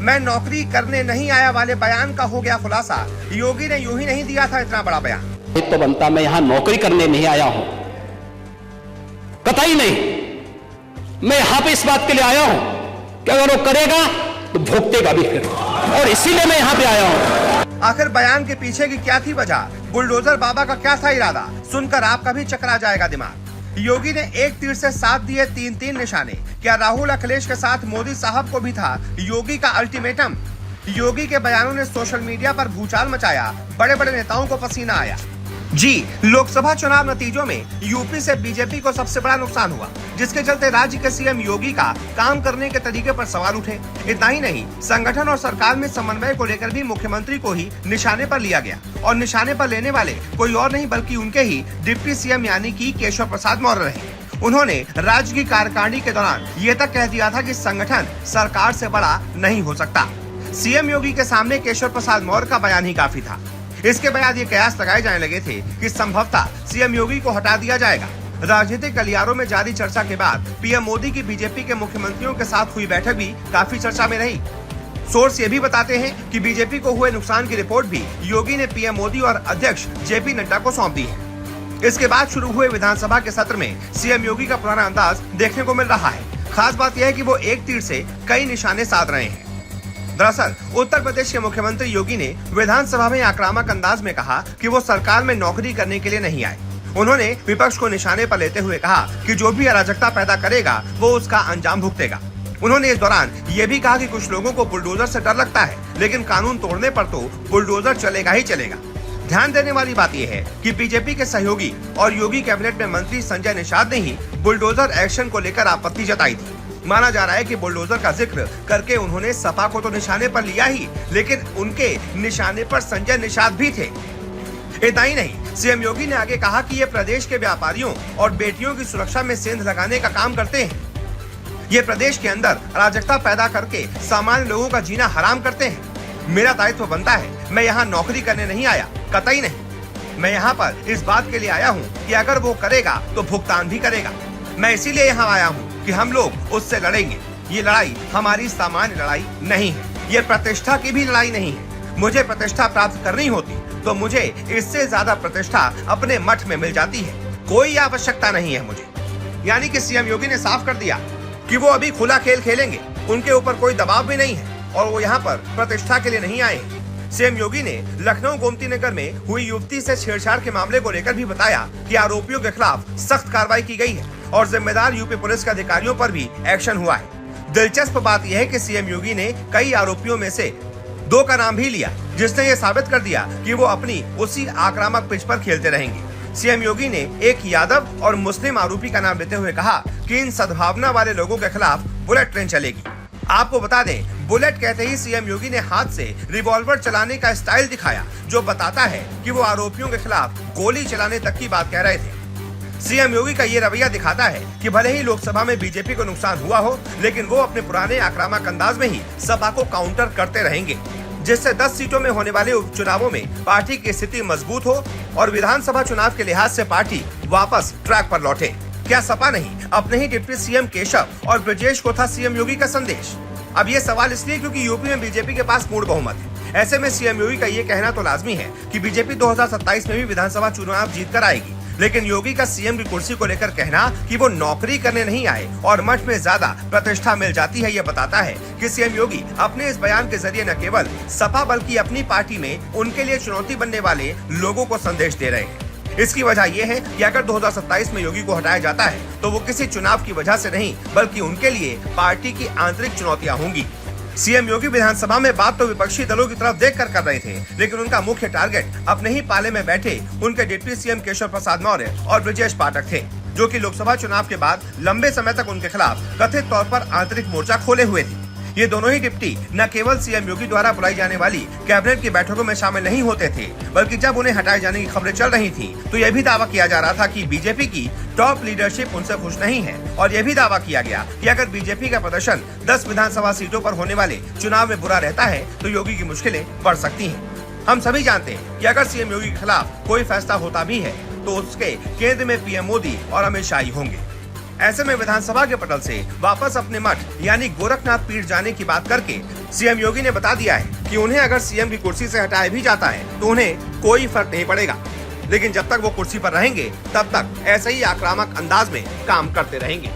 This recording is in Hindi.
मैं नौकरी करने नहीं आया वाले बयान का हो गया खुलासा। योगी ने यूं ही नहीं दिया था इतना बड़ा बयान। तो बनता मैं यहां नौकरी करने नहीं आया हूं, कतई नहीं। मैं यहां पे इस बात के लिए आया हूं कि अगर वो करेगा तो भुगतेगा भी फिर, और इसीलिए मैं यहां पे आया हूं। आखिर बयान के पीछे की क्या थी वजह? बुलडोजर बाबा का क्या था इरादा? सुनकर आपका भी चकरा जाएगा दिमाग। योगी ने एक तीर से 7 दिए 3-3 निशाने। क्या राहुल अखिलेश के साथ मोदी साहब को भी था योगी का अल्टीमेटम? योगी के बयानों ने सोशल मीडिया पर भूचाल मचाया, बड़े बड़े नेताओं को पसीना आया। जी, लोकसभा चुनाव नतीजों में यूपी से बीजेपी को सबसे बड़ा नुकसान हुआ, जिसके चलते राज्य के सीएम योगी का काम करने के तरीके पर सवाल उठे। इतना ही नहीं, संगठन और सरकार में समन्वय को लेकर भी मुख्यमंत्री को ही निशाने पर लिया गया, और निशाने पर लेने वाले कोई और नहीं बल्कि उनके ही डिप्टी सीएम यानी कि केशव प्रसाद मौर्य रहे। उन्होंने राज्य की कार्यकारिणी के दौरान ये तक कह दिया था कि संगठन सरकार से बड़ा नहीं हो सकता। सीएम योगी के सामने केशव प्रसाद मौर्य का बयान ही काफी था। इसके बाद ये कयास लगाए जाने लगे थे कि संभवतः सीएम योगी को हटा दिया जाएगा। राजनीतिक गलियारों में जारी चर्चा के बाद पीएम मोदी की बीजेपी के मुख्यमंत्रियों के साथ हुई बैठक भी काफी चर्चा में रही। सोर्स ये भी बताते हैं कि बीजेपी को हुए नुकसान की रिपोर्ट भी योगी ने पीएम मोदी और अध्यक्ष जेपी नड्डा को सौंप दी है। इसके बाद शुरू हुए विधानसभा के सत्र में सीएम योगी का पुराना अंदाज देखने को मिल रहा है। खास बात यह है कि वो एक तीर से कई निशाने साध रहे हैं। दरअसल उत्तर प्रदेश के मुख्यमंत्री योगी ने विधानसभा में आक्रामक अंदाज में कहा कि वो सरकार में नौकरी करने के लिए नहीं आए। उन्होंने विपक्ष को निशाने पर लेते हुए कहा कि जो भी अराजकता पैदा करेगा वो उसका अंजाम भुगतेगा। उन्होंने इस दौरान ये भी कहा कि कुछ लोगों को बुलडोजर से डर लगता है, लेकिन कानून तोड़ने पर तो बुलडोजर चलेगा ही चलेगा। ध्यान देने वाली बात यह है कि बीजेपी के सहयोगी और योगी कैबिनेट में मंत्री संजय निषाद ने ही बुलडोजर एक्शन को लेकर आपत्ति जताई थी। माना जा रहा है कि बुलडोजर का जिक्र करके उन्होंने सपा को तो निशाने पर लिया ही, लेकिन उनके निशाने पर संजय निषाद भी थे। इतना ही नहीं, सीएम योगी ने आगे कहा कि ये प्रदेश के व्यापारियों और बेटियों की सुरक्षा में सेंध लगाने का काम करते हैं। ये प्रदेश के अंदर अराजकता पैदा करके सामान्य लोगों का जीना हराम करते हैं। मेरा दायित्व बनता है, मैं यहाँ नौकरी करने नहीं आया, कतई नहीं। मैं यहाँ पर इस बात के लिए आया हूँ कि अगर वो करेगा तो भुगतान भी करेगा। मैं इसीलिए यहाँ आया हूँ कि हम लोग उससे लड़ेंगे। ये लड़ाई हमारी सामान्य लड़ाई नहीं है, ये प्रतिष्ठा की भी लड़ाई नहीं है। मुझे प्रतिष्ठा प्राप्त करनी होती तो मुझे इससे ज्यादा प्रतिष्ठा अपने मठ में मिल जाती है। कोई आवश्यकता नहीं है मुझे। यानी कि सीएम योगी ने साफ कर दिया कि वो अभी खुला खेल खेलेंगे, उनके ऊपर कोई दबाव भी नहीं है और वो यहाँ पर प्रतिष्ठा के लिए नहीं आए हैं। सीएम योगी ने लखनऊ गोमती नगर में हुई युवती से छेड़छाड़ के मामले को लेकर भी बताया कि आरोपियों के खिलाफ सख्त कार्रवाई की गई है और जिम्मेदार यूपी पुलिस के अधिकारियों पर भी एक्शन हुआ है। दिलचस्प बात यह है कि सीएम योगी ने कई आरोपियों में से 2 का नाम भी लिया, जिसने ये साबित कर दिया कि वो अपनी उसी आक्रामक पिच पर खेलते रहेंगे। सीएम योगी ने एक यादव और मुस्लिम आरोपी का नाम लेते हुए कहा कि इन सद्भावना वाले लोगों के खिलाफ बुलेट ट्रेन चलेगी। आपको बता दें, बुलेट कहते ही सीएम योगी ने हाथ से रिवॉल्वर चलाने का स्टाइल दिखाया, जो बताता है कि वो आरोपियों के खिलाफ गोली चलाने तक की बात कह रहे थे। सीएम योगी का ये रवैया दिखाता है कि भले ही लोकसभा में बीजेपी को नुकसान हुआ हो, लेकिन वो अपने पुराने आक्रामक अंदाज में ही सपा को काउंटर करते रहेंगे, जिससे 10 सीटों में होने वाले उपचुनावों में पार्टी की स्थिति मजबूत हो और विधानसभा चुनाव के लिहाज से पार्टी वापस ट्रैक पर लौटे। क्या सपा नहीं अपने ही डिप्टी सीएम केशव और ब्रजेश को था सीएम योगी का संदेश? अब ये सवाल इसलिए क्योंकि यूपी में बीजेपी के पास पूर्ण बहुमत है। ऐसे में सीएम योगी का ये कहना तो लाजमी है कि बीजेपी 2027 में भी विधानसभा चुनाव जीत कर आएगी, लेकिन योगी का सीएम की कुर्सी को लेकर कहना कि वो नौकरी करने नहीं आए और मठ में ज्यादा प्रतिष्ठा मिल जाती है, ये बताता है कि सीएम योगी अपने इस बयान के जरिए न केवल सपा बल्कि अपनी पार्टी में उनके लिए चुनौती बनने वाले लोगों को संदेश दे रहे हैं। इसकी वजह यह है कि अगर 2027 में योगी को हटाया जाता है तो वो किसी चुनाव की वजह से नहीं बल्कि उनके लिए पार्टी की आंतरिक चुनौतियां होंगी। सीएम योगी विधानसभा में बात तो विपक्षी दलों की तरफ देखकर कर रहे थे, लेकिन उनका मुख्य टारगेट अपने ही पाले में बैठे उनके डिप्टी सीएम केशव प्रसाद मौर्य और ब्रजेश पाठक थे, जो कि लोकसभा चुनाव के बाद लंबे समय तक उनके खिलाफ कथित तौर पर आंतरिक मोर्चा खोले हुए थे। ये दोनों ही डिप्टी न केवल सीएम योगी द्वारा बुलाई जाने वाली कैबिनेट की बैठकों में शामिल नहीं होते थे, बल्कि जब उन्हें हटाए जाने की खबरें चल रही थी तो यह भी दावा किया जा रहा था कि बीजेपी की टॉप लीडरशिप उनसे खुश नहीं है, और यह भी दावा किया गया कि अगर बीजेपी का प्रदर्शन 10 विधानसभा सीटों पर होने वाले चुनाव में बुरा रहता है तो योगी की मुश्किलें बढ़ सकती हैं। हम सभी जानते हैं कि अगर सीएम योगी के खिलाफ कोई फैसला होता भी है तो उसके केंद्र में पीएम मोदी और अमित शाह ही होंगे। ऐसे में विधानसभा के पटल से वापस अपने मठ यानी गोरखनाथ पीठ जाने की बात करके सीएम योगी ने बता दिया है कि उन्हें अगर सीएम की कुर्सी से हटाया भी जाता है तो उन्हें कोई फर्क नहीं पड़ेगा, लेकिन जब तक वो कुर्सी पर रहेंगे तब तक ऐसे ही आक्रामक अंदाज में काम करते रहेंगे।